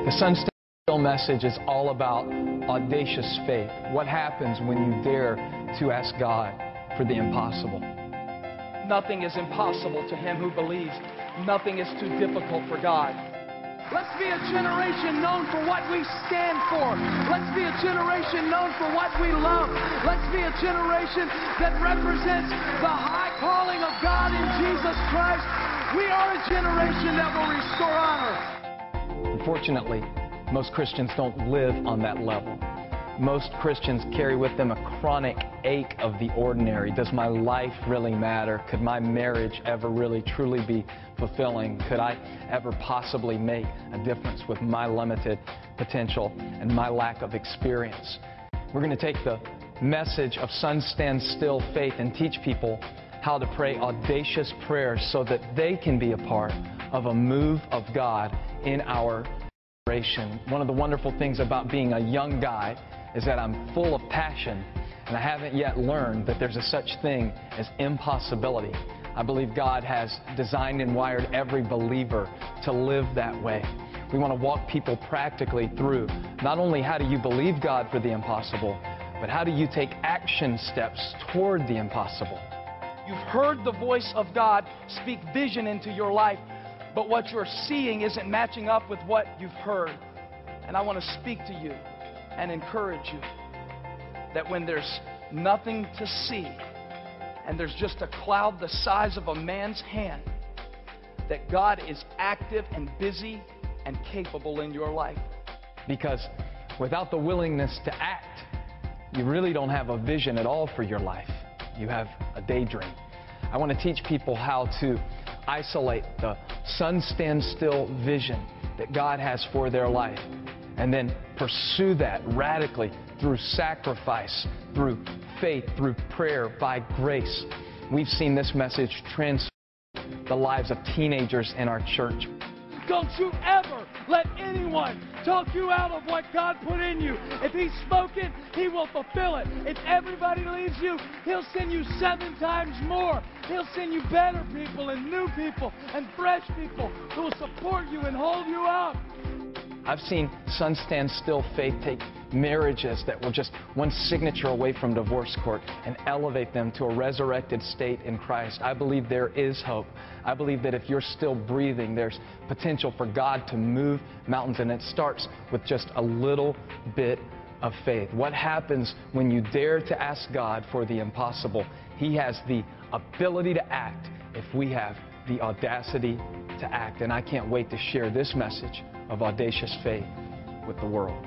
The Sun Stand Still message is all about audacious faith. What happens when you dare to ask God for the impossible? Nothing is impossible to him who believes. Nothing is too difficult for God. Let's be a generation known for what we stand for. Let's be a generation known for what we love. Let's be a generation that represents the high calling of God in Jesus Christ. We are a generation that will restore honor. Unfortunately, most Christians don't live on that level. Most Christians carry with them a chronic ache of the ordinary. Does my life really matter? Could my marriage ever really truly be fulfilling? Could I ever possibly make a difference with my limited potential and my lack of experience? We're going to take the message of Sun Stand Still faith and teach people how to pray audacious prayers so that they can be a part of a move of God in our generation. One of the wonderful things about being a young guy is that I'm full of passion, and I haven't yet learned that there's a such thing as impossibility. I believe God has designed and wired every believer to live that way. We want to walk people practically through not only how do you believe God for the impossible, but how do you take action steps toward the impossible. You've heard the voice of God speak vision into your life, but what you're seeing isn't matching up with what you've heard. And I want to speak to you and encourage you that when there's nothing to see and there's just a cloud the size of a man's hand, that God is active and busy and capable in your life. Because without the willingness to act, you really don't have a vision at all for your life. You have a daydream. I want to teach people how to isolate the sun stand still vision that God has for their life and then pursue that radically through sacrifice, through faith, through prayer, by grace. We've seen this message transform the lives of teenagers in our church. Don't you ever let anyone talk you out of what God put in you. If He spoke it, He will fulfill it. If everybody leaves you, He'll send you 7 times more. He'll send you better people and new people and fresh people who will support you and hold you up. I've seen Sun Stand Still faith take marriages that were just one signature away from divorce court and elevate them to a resurrected state in Christ. I believe there is hope. I believe that if you're still breathing, there's potential for God to move mountains, and it starts with just a little bit of faith. What happens when you dare to ask God for the impossible? He has the ability to act if we have the audacity to act. And I can't wait to share this message of audacious faith with the world.